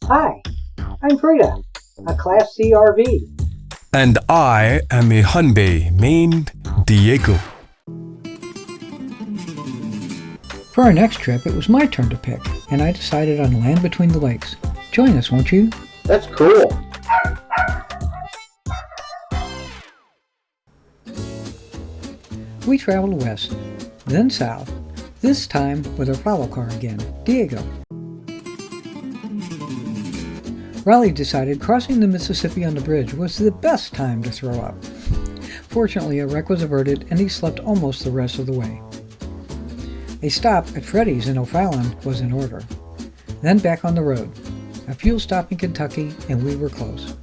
Hi, I'm Frida, a Class C RV. And I am a Hyundai named Diego. For our next trip, it was my turn to pick, and I decided on Land Between the Lakes. Join us, won't you? That's cool. We traveled west, then south, this time with our follow car again, Diego. Raleigh decided crossing the Mississippi on the bridge was the best time to throw up. Fortunately, a wreck was averted and he slept almost the rest of the way. A stop at Freddy's in O'Fallon was in order. Then back on the road. A fuel stop in Kentucky and we were close.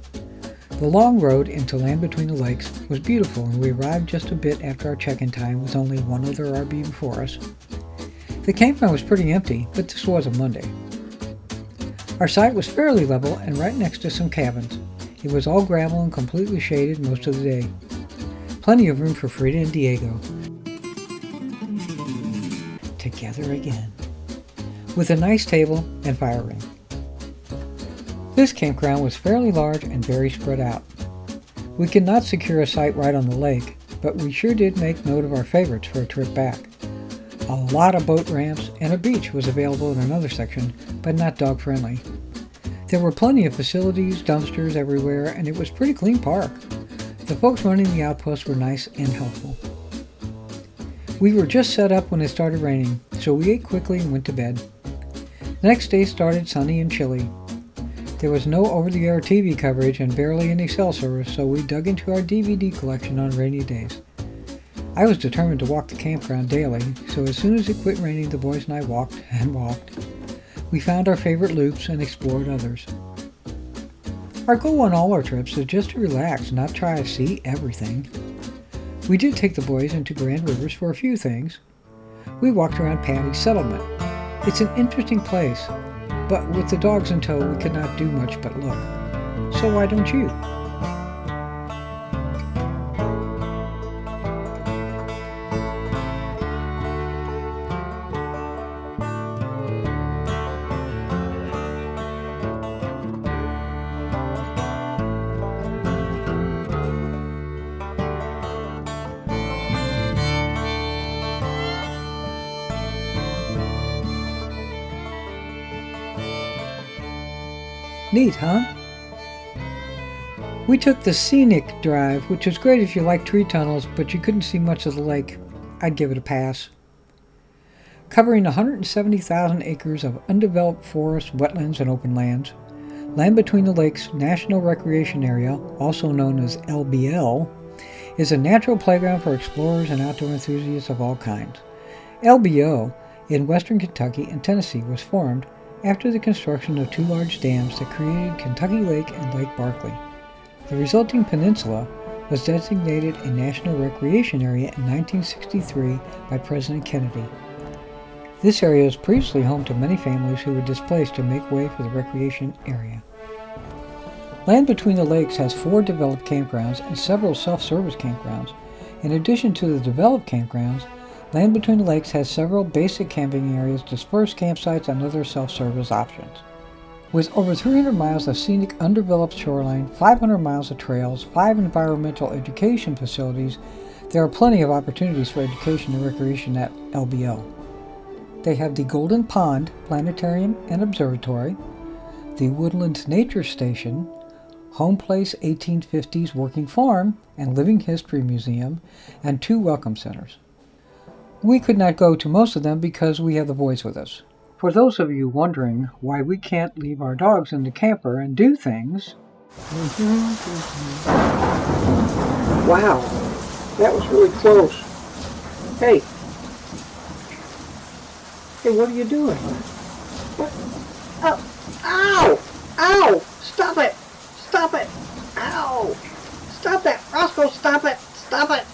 The long road into Land Between the Lakes was beautiful and we arrived just a bit after our check-in time with only one other RV before us. The campground was pretty empty, but this was a Monday. Our site was fairly level and right next to some cabins. It was all gravel and completely shaded most of the day. Plenty of room for Frida and Diego. Together again. With a nice table and fire ring. This campground was fairly large and very spread out. We could not secure a site right on the lake, but we sure did make note of our favorites for a trip back. A lot of boat ramps and a beach was available in another section, but not dog friendly. There were plenty of facilities, dumpsters everywhere, and it was a pretty clean park. The folks running the outpost were nice and helpful. We were just set up when it started raining, so we ate quickly and went to bed. The next day started sunny and chilly. There was no over-the-air TV coverage and barely any cell service, so we dug into our DVD collection on rainy days. I was determined to walk the campground daily, so as soon as it quit raining, the boys and I walked and walked. We found our favorite loops and explored others. Our goal on all our trips is just to relax, not try to see everything. We did take the boys into Grand Rivers for a few things. We walked around Patty's settlement. It's an interesting place, but with the dogs in tow, we could not do much but look. So why don't you? Neat, huh? We took the scenic drive, which was great if you like tree tunnels, but you couldn't see much of the lake. I'd give it a pass. Covering 170,000 acres of undeveloped forest, wetlands, and open lands, Land Between the Lakes National Recreation Area, also known as LBL, is a natural playground for explorers and outdoor enthusiasts of all kinds. LBO, in western Kentucky and Tennessee, was formed after the construction of two large dams that created Kentucky Lake and Lake Barkley. The resulting peninsula was designated a National Recreation Area in 1963 by President Kennedy. This area was previously home to many families who were displaced to make way for the recreation area. Land Between the Lakes has 4 developed campgrounds and several self-service campgrounds. In addition to the developed campgrounds, Land Between the Lakes has several basic camping areas, dispersed campsites, and other self-service options. With over 300 miles of scenic undeveloped shoreline, 500 miles of trails, 5 environmental education facilities, there are plenty of opportunities for education and recreation at LBL. They have the Golden Pond Planetarium and Observatory, the Woodlands Nature Station, Home Place 1850s Working Farm and Living History Museum, and 2 welcome centers. We could not go to most of them because we have the boys with us. For those of you wondering why we can't leave our dogs in the camper and do things... Wow, that was really close. Hey, what are you doing? What? Oh, ow! Ow! Stop it! Stop it! Ow! Stop that! Roscoe, stop it! Stop it!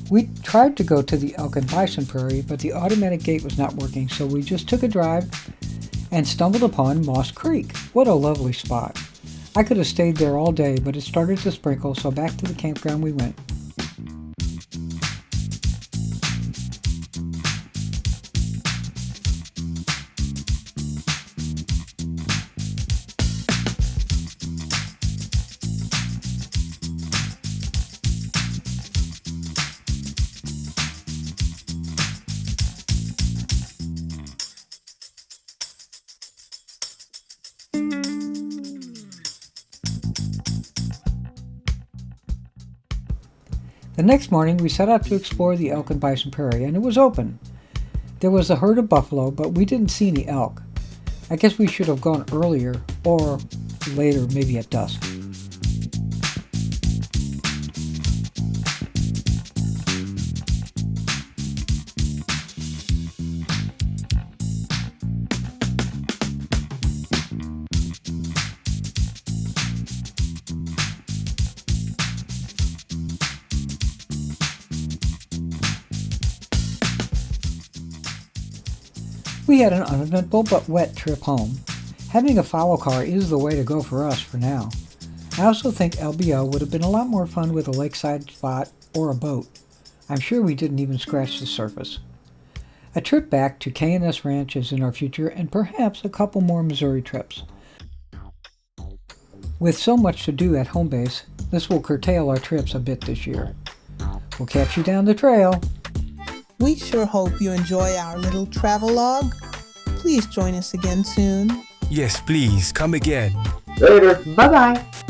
We tried to go to the elk and bison prairie, but the automatic gate was not working, so we just took a drive and stumbled upon Moss Creek. What a lovely spot. I could have stayed there all day, but it started to sprinkle, so back to the campground we went. The next morning, we set out to explore the elk and bison prairie, and it was open. There was a herd of buffalo, but we didn't see any elk. I guess we should have gone earlier, or later, maybe at dusk. We had an uneventful but wet trip home. Having a follow car is the way to go for us for now. I also think LBO would have been a lot more fun with a lakeside spot or a boat. I'm sure we didn't even scratch the surface. A trip back to K&S Ranch is in our future, and perhaps a couple more Missouri trips. With so much to do at home base, this will curtail our trips a bit this year. We'll catch you down the trail. We sure hope you enjoy our little travelogue. Please join us again soon. Yes, please, come again. Later. Bye-bye.